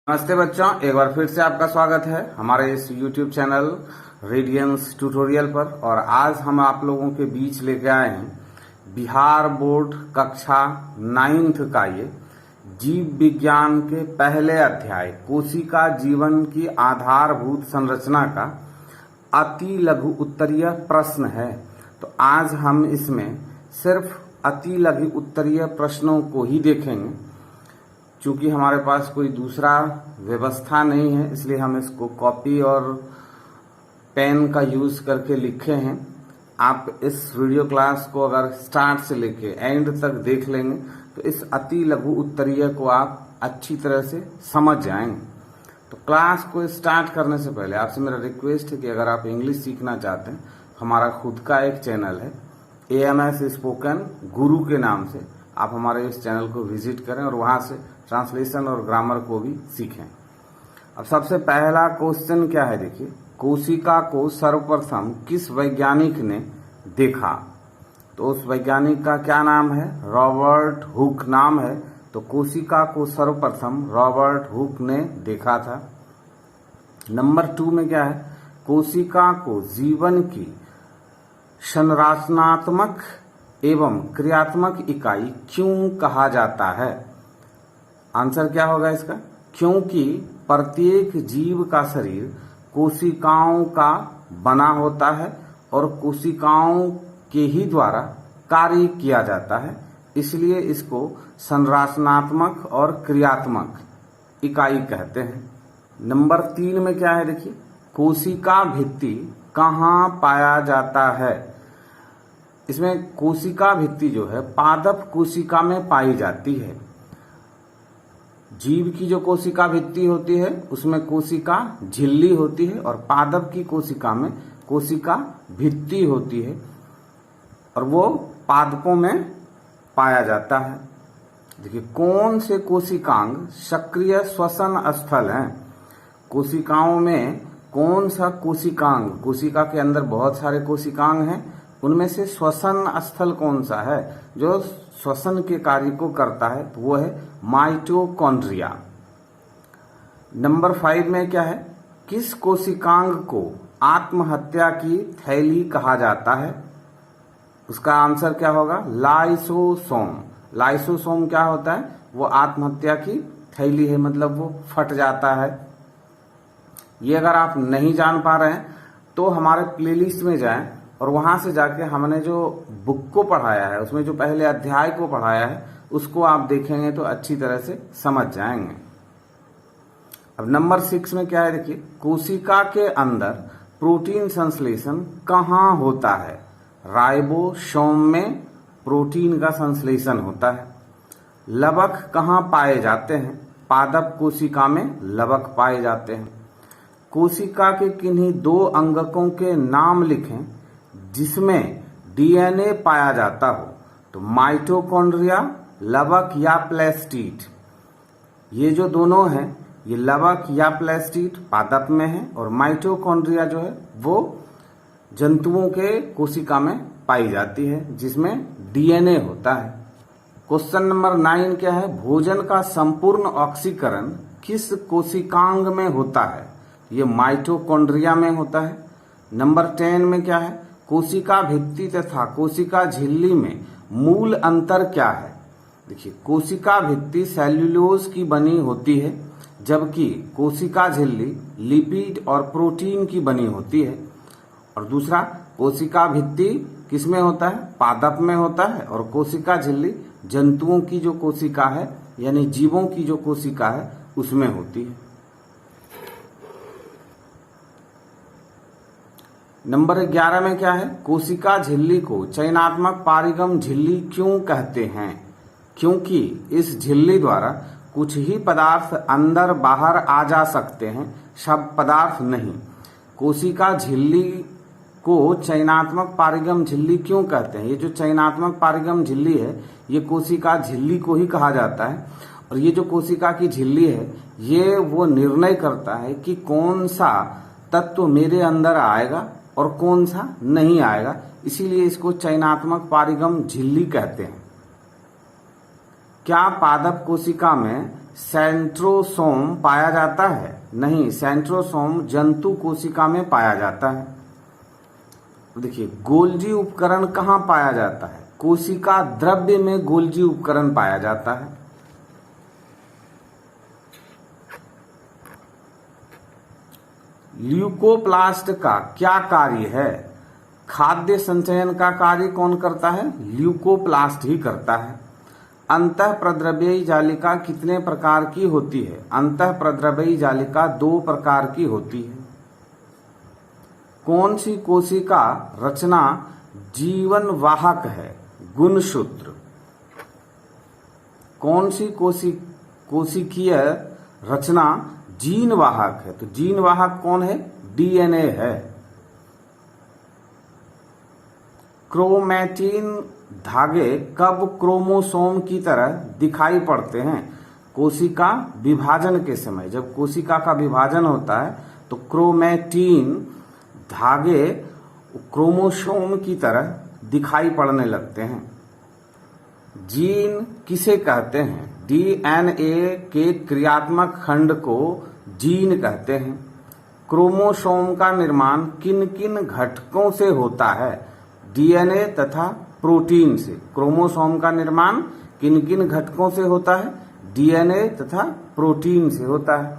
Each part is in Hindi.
नमस्ते बच्चों, एक बार फिर से आपका स्वागत है हमारे इस YouTube चैनल रेडियंस ट्यूटोरियल पर। और आज हम आप लोगों के बीच लेके आए हैं बिहार बोर्ड कक्षा 9th का ये जीव विज्ञान के पहले अध्याय कोशिका जीवन की आधारभूत संरचना का अति लघु उत्तरीय प्रश्न है। तो आज हम इसमें सिर्फ अति लघु उत्तरीय प्रश्नों को ही देखेंगे। चूंकि हमारे पास कोई दूसरा व्यवस्था नहीं है, इसलिए हम इसको कॉपी और पेन का यूज करके लिखे हैं। आप इस वीडियो क्लास को अगर स्टार्ट से लेके एंड तक देख लेंगे तो इस अति लघु उत्तरीय को आप अच्छी तरह से समझ जाएंगे। तो क्लास को स्टार्ट करने से पहले आपसे मेरा रिक्वेस्ट है कि अगर आप इंग्लिश सीखना चाहते हैं, हमारा खुद का एक चैनल है AMS स्पोकन गुरु के नाम से। आप हमारे इस चैनल को विजिट करें और वहां से ट्रांसलेशन और ग्रामर को भी सीखें। अब सबसे पहला क्वेश्चन क्या है, देखिए, कोशिका को सर्वप्रथम किस वैज्ञानिक ने देखा? तो उस वैज्ञानिक का क्या नाम है? रॉबर्ट हुक नाम है। तो कोशिका को सर्वप्रथम रॉबर्ट हुक ने देखा था। नंबर 2 में क्या है, कोशिका को जीवन की संरचनात्मक एवं क्रियात्मक इकाई क्यों कहा जाता है? आंसर क्या होगा इसका? क्योंकि प्रत्येक जीव का शरीर कोशिकाओं का बना होता है और कोशिकाओं के ही द्वारा कार्य किया जाता है, इसलिए इसको संरचनात्मक और क्रियात्मक इकाई कहते हैं। नंबर 3 में क्या है, देखिए, कोशिका भित्ति कहाँ पाया जाता है? इसमें कोशिका भित्ति जो है पादप कोशिका में पाई जाती है। जीव की जो कोशिका भित्ति होती है उसमें कोशिका झिल्ली होती है और पादप की कोशिका में कोशिका भित्ति होती है और वो पादपों में पाया जाता है। देखिए, कौन से कोशिकांग सक्रिय श्वसन स्थल हैं? कोशिकाओं में कौन सा कोशिकांग, कोशिका के अंदर बहुत सारे कोशिकांग हैं, उनमें से श्वसन स्थल कौन सा है जो श्वसन के कार्य को करता है? तो वो है माइटोकॉन्ड्रिया। नंबर 5 में क्या है, किस कोशिकांग को आत्महत्या की थैली कहा जाता है? उसका आंसर क्या होगा? लाइसोसोम। लाइसोसोम क्या होता है? वो आत्महत्या की थैली है, मतलब वो फट जाता है। ये अगर आप नहीं जान पा रहे हैं तो हमारे प्लेलिस्ट में जाएं और वहां से जाके हमने जो बुक को पढ़ाया है, उसमें जो पहले अध्याय को पढ़ाया है, उसको आप देखेंगे तो अच्छी तरह से समझ जाएंगे। अब नंबर 6 में क्या है, देखिए, कोशिका के अंदर प्रोटीन संश्लेषण कहाँ होता है? राइबोसोम में प्रोटीन का संश्लेषण होता है। लवक कहाँ पाए जाते हैं? पादप कोशिका में लवक पाए जाते हैं। कोशिका के किन्हीं 2 अंगकों के नाम लिखें जिसमें DNA पाया जाता हो? तो माइटोकॉन्ड्रिया, लवक या प्लेस्टिड। ये जो दोनों हैं, ये लवक या प्लेस्टिड पादप में है और माइटोकॉन्ड्रिया जो है वो जंतुओं के कोशिका में पाई जाती है जिसमें DNA होता है। क्वेश्चन नंबर 9 क्या है, भोजन का संपूर्ण ऑक्सीकरण किस कोशिकांग में होता है? ये माइटोकॉन्ड्रिया में होता है। नंबर 10 में क्या है, कोशिका भित्ति तथा कोशिका झिल्ली में मूल अंतर क्या है? देखिए, कोशिका भित्ति सेल्यूलोज की बनी होती है जबकि कोशिका झिल्ली लिपिड और प्रोटीन की बनी होती है। और दूसरा, कोशिका भित्ति किसमें होता है? पादप में होता है और कोशिका झिल्ली जंतुओं की जो कोशिका है यानी जीवों की जो कोशिका है उसमें होती है। नंबर 11 में क्या है, कोशिका झिल्ली को चयनात्मक पारिगम झिल्ली क्यों कहते हैं? क्योंकि इस झिल्ली द्वारा कुछ ही पदार्थ अंदर बाहर आ जा सकते हैं, सब पदार्थ नहीं। कोशिका झिल्ली को चयनात्मक पारिगम झिल्ली क्यों कहते हैं? ये जो चयनात्मक पारिगम झिल्ली है ये कोशिका झिल्ली को ही कहा जाता है और ये जो कोशिका की झिल्ली है ये वो निर्णय करता है कि कौन सा तत्व मेरे अंदर आएगा और कौन सा नहीं आएगा, इसीलिए इसको चयनात्मक पारिगम झिल्ली कहते हैं। क्या पादप कोशिका में सेंट्रोसोम पाया जाता है? नहीं, सेंट्रोसोम जंतु कोशिका में पाया जाता है। देखिए, गोल्जी उपकरण कहाँ पाया जाता है? कोशिका द्रव्य में गोल्जी उपकरण पाया जाता है। ल्यूकोप्लास्ट का क्या कार्य है? खाद्य संचयन का कार्य कौन करता है? ल्यूकोप्लास्ट ही करता है। अंतःप्रद्रव्यी जालिका कितने प्रकार की होती है? अंतःप्रद्रव्यी जालिका 2 प्रकार की होती है। कौन सी कोशिका रचना जीवन वाहक है? गुणसूत्र। कौन सी कोशिकीय रचना जीन वाहक है? तो जीन वाहक कौन है? डीएनए है। क्रोमैटिन धागे कब क्रोमोसोम की तरह दिखाई पड़ते हैं? कोशिका विभाजन के समय। जब कोशिका का विभाजन होता है तो क्रोमैटिन धागे क्रोमोसोम की तरह दिखाई पड़ने लगते हैं। जीन किसे कहते हैं? डीएनए के क्रियात्मक खंड को जीन कहते हैं। क्रोमोसोम का निर्माण किन किन घटकों से होता है? डीएनए तथा प्रोटीन से। क्रोमोसोम का निर्माण किन किन घटकों से होता है? डीएनए तथा प्रोटीन से होता है।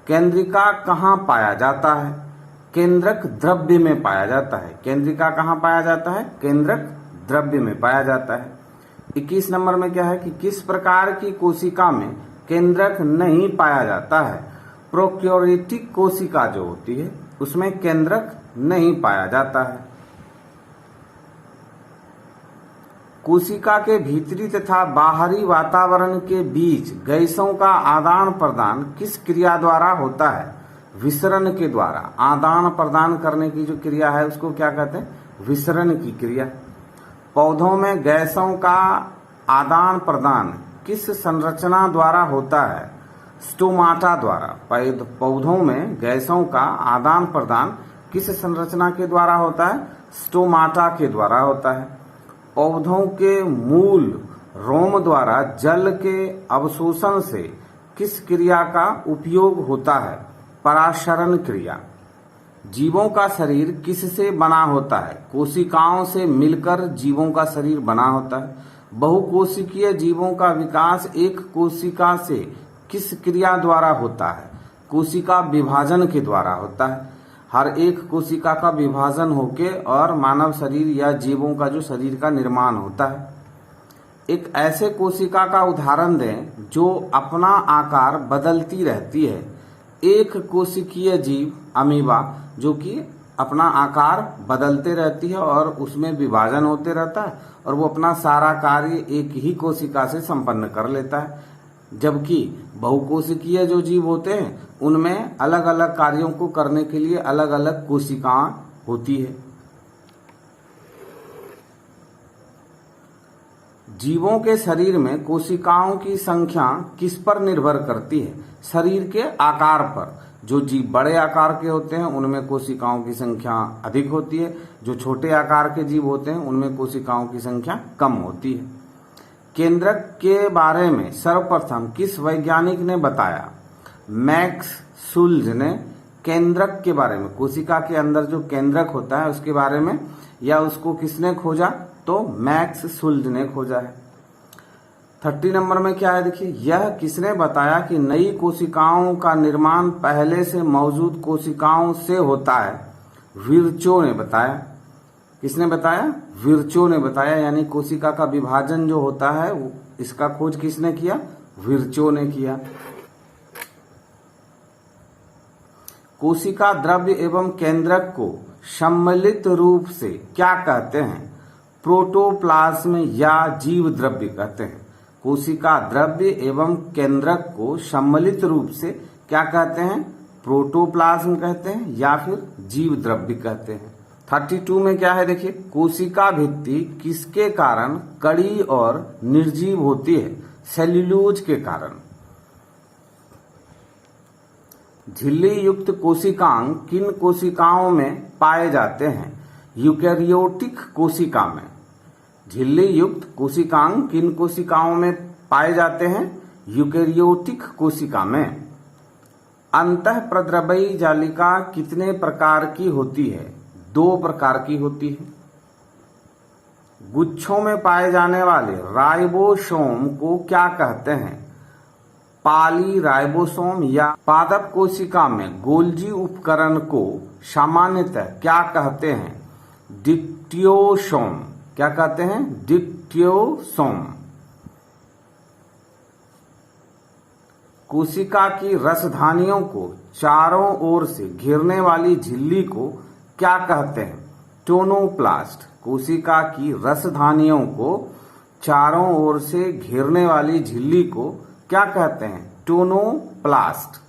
केंद्रिका कहाँ पाया जाता है? केंद्रक द्रव्य में पाया जाता है। केंद्रिका कहाँ पाया जाता है? केंद्रक द्रव्य में पाया जाता है। 21 नंबर में क्या है कि किस प्रकार की कोशिका में केंद्रक नहीं पाया जाता है? प्रोक्योरिटिक कोशिका जो होती है उसमें केंद्रक नहीं पाया जाता है। कोशिका के भीतरी तथा बाहरी वातावरण के बीच गैसों का आदान प्रदान किस क्रिया द्वारा होता है? विसरण के द्वारा। आदान प्रदान करने की जो क्रिया है उसको क्या कहते हैं? विसरण की क्रिया। पौधों में गैसों का आदान प्रदान किस संरचना द्वारा होता है? स्टोमाटा द्वारा। पौधों में गैसों का आदान प्रदान किस संरचना के द्वारा होता है? स्टोमाटा के द्वारा होता है। पौधों के मूल रोम द्वारा जल के अवशोषण से किस क्रिया का उपयोग होता है? पराशरण क्रिया। जीवों का शरीर किससे बना होता है? कोशिकाओं से मिलकर जीवों का शरीर बना होता है। बहुकोशिकीय जीवों का विकास एक कोशिका से किस क्रिया द्वारा होता है? कोशिका विभाजन के द्वारा होता है। हर एक कोशिका का विभाजन होके और मानव शरीर या जीवों का जो शरीर का निर्माण होता है। एक ऐसे कोशिका का उदाहरण दें जो अपना आकार बदलती रहती है। एक कोशिकीय जीव अमीबा जो कि अपना आकार बदलते रहती है और उसमें विभाजन होते रहता है और वो अपना सारा कार्य एक ही कोशिका से संपन्न कर लेता है। जबकि बहुकोशिकीय जो जीव होते हैं उनमें अलग अलग कार्यों को करने के लिए अलग अलग कोशिकाएं होती है। जीवों के शरीर में कोशिकाओं की संख्या किस पर निर्भर करती है? शरीर के आकार पर। जो जीव बड़े आकार के होते हैं उनमें कोशिकाओं की संख्या अधिक होती है। जो छोटे आकार के जीव होते हैं उनमें कोशिकाओं की संख्या कम होती है। केंद्रक के बारे में सर्वप्रथम किस वैज्ञानिक ने बताया? मैक्स सुल्ज ने केंद्रक के बारे में, कोशिका के अंदर जो केंद्रक होता है उसके बारे में, या उसको किसने खोजा? तो मैक्स सुल्ज ने खोजा है। 30 नंबर में क्या है देखिए, यह किसने बताया कि नई कोशिकाओं का निर्माण पहले से मौजूद कोशिकाओं से होता है? विर्चो ने बताया। किसने बताया? विर्चो ने बताया। यानी कोशिका का विभाजन जो होता है इसका खोज किसने किया? विर्चो ने किया। कोशिका द्रव्य एवं केंद्रक को सम्मिलित रूप से क्या कहते हैं? प्रोटोप्लाज्म या जीव द्रव्य कहते हैं। कोशिका द्रव्य एवं केंद्रक को सम्मिलित रूप से क्या कहते हैं? प्रोटोप्लाज्म कहते हैं या फिर जीव द्रव्य कहते हैं। 32 में क्या है देखिए, कोशिका भित्ति किसके कारण कड़ी और निर्जीव होती है? सेल्यूलोज के कारण। झिल्ली युक्त कोशिकांग किन कोशिकाओं में पाए जाते हैं? यूकैरियोटिक कोशिका में। झिल्ली युक्त कोशिकांग किन कोशिकाओं में पाए जाते हैं यूकेरियोटिक कोशिका में। अंतःप्रद्रव्यी जालिका कितने प्रकार की होती है? 2 प्रकार की होती है। गुच्छों में पाए जाने वाले राइबोसोम को क्या कहते हैं? Poly ribosome. या पादप कोशिका में गोल्जी उपकरण को सामान्यतः क्या कहते हैं? डिक्टियोसोम। क्या कहते हैं? डिक्टियोसोम। कोशिका की रसधानियों को चारों ओर से घेरने वाली झिल्ली को क्या कहते हैं? टोनोप्लास्ट। कोशिका की रसधानियों को चारों ओर से घेरने वाली झिल्ली को क्या कहते हैं? टोनोप्लास्ट।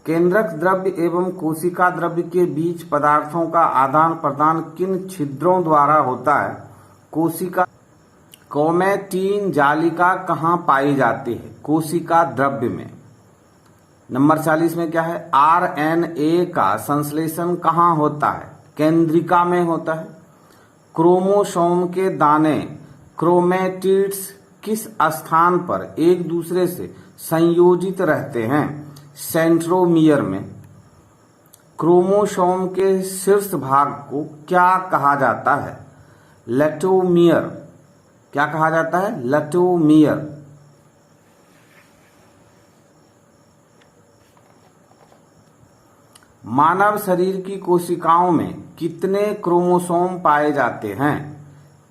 केंद्रक द्रव्य एवं कोशिका द्रव्य के बीच पदार्थों का आदान प्रदान किन छिद्रों द्वारा होता है? कोशिका क्रोमैटिन जालिका कहाँ पाई जाती है? कोशिका द्रव्य में। नंबर 40 में क्या है? आरएनए का संश्लेषण कहाँ होता है? केंद्रिका में होता है। क्रोमोसोम के दाने क्रोमैटिड्स किस स्थान पर एक दूसरे से संयोजित रहते हैं? सेंट्रोमियर में। क्रोमोसोम के शीर्ष भाग को क्या कहा जाता है? लेटोमियर। क्या कहा जाता है? लेटोमियर। मानव शरीर की कोशिकाओं में कितने क्रोमोसोम पाए जाते हैं?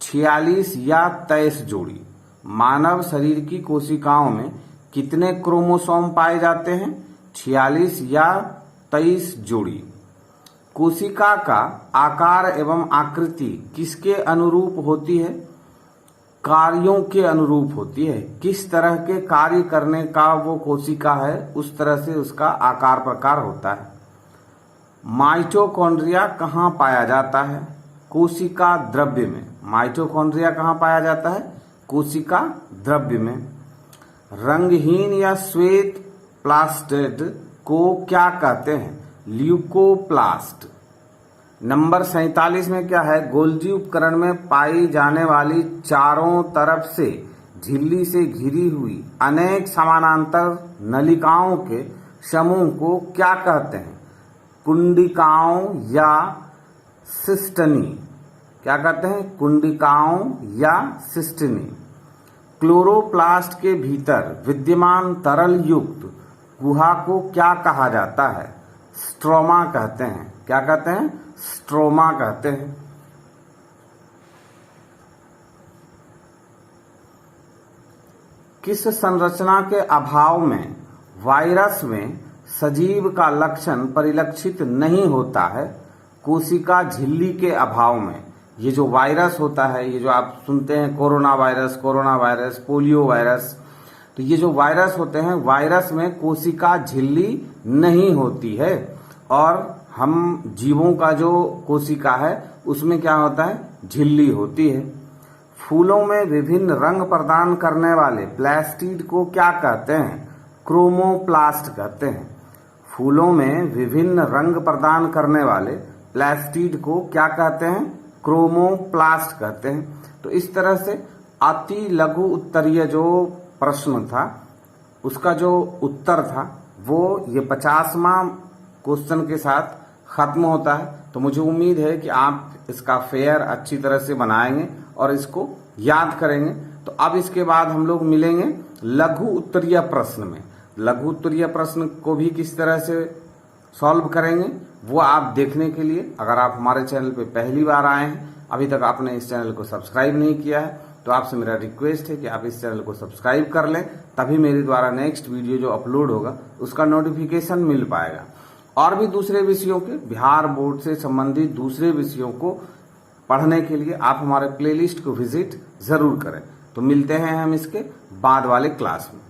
46 या 23 जोड़ी। मानव शरीर की कोशिकाओं में कितने क्रोमोसोम पाए जाते हैं? 46 या 23 जोड़ी। कोशिका का आकार एवं आकृति किसके अनुरूप होती है? कार्यों के अनुरूप होती है। किस तरह के कार्य करने का वो कोशिका है, उस तरह से उसका आकार प्रकार होता है। माइटोकॉन्ड्रिया कहाँ पाया जाता है? कोशिका द्रव्य में। माइटोकॉन्ड्रिया कहाँ पाया जाता है? कोशिका द्रव्य में। रंगहीन या श्वेत प्लास्टिड को क्या कहते हैं? ल्यूकोप्लास्ट। नंबर 47 में क्या है? गोल्जी उपकरण में पाई जाने वाली चारों तरफ से झिल्ली से घिरी हुई अनेक समानांतर नलिकाओं के समूह को क्या कहते हैं? कुंडिकाओं या सिस्टनी। क्या कहते हैं? कुंडिकाओं या सिस्टनी। क्लोरोप्लास्ट के भीतर विद्यमान तरल युक्त गुहा को क्या कहा जाता है? स्ट्रोमा कहते हैं। क्या कहते हैं? स्ट्रोमा कहते हैं। किस संरचना के अभाव में वायरस में सजीव का लक्षण परिलक्षित नहीं होता है? कोशिका झिल्ली के अभाव में। ये जो वायरस होता है, ये जो आप सुनते हैं कोरोना वायरस, पोलियो वायरस, तो ये जो वायरस होते हैं, वायरस में कोशिका झिल्ली नहीं होती है। और हम जीवों का जो कोशिका है उसमें क्या होता है? झिल्ली होती है। फूलों में विभिन्न रंग प्रदान करने वाले प्लास्टिड को क्या कहते हैं? क्रोमोप्लास्ट कहते हैं। फूलों में विभिन्न रंग प्रदान करने वाले प्लास्टिड को क्या कहते हैं? क्रोमोप्लास्ट कहते हैं। तो इस तरह से अति लघु उत्तरीय जो प्रश्न था उसका जो उत्तर था वो ये 50वां क्वेश्चन के साथ खत्म होता है। तो मुझे उम्मीद है कि आप इसका फेयर अच्छी तरह से बनाएंगे और इसको याद करेंगे। तो अब इसके बाद हम लोग मिलेंगे लघु उत्तरीय प्रश्न में। लघु उत्तरीय प्रश्न को भी किस तरह से सॉल्व करेंगे वो आप देखने के लिए अगर आप हमारे चैनल पे पहली बार आए हैं, अभी तक आपने इस चैनल को सब्सक्राइब नहीं किया है, तो आपसे मेरा रिक्वेस्ट है कि आप इस चैनल को सब्सक्राइब कर लें, तभी मेरे द्वारा नेक्स्ट वीडियो जो अपलोड होगा उसका नोटिफिकेशन मिल पाएगा। और भी दूसरे विषयों के, बिहार बोर्ड से संबंधित दूसरे विषयों को पढ़ने के लिए आप हमारे प्लेलिस्ट को विजिट जरूर करें। तो मिलते हैं हम इसके बाद वाले क्लास में।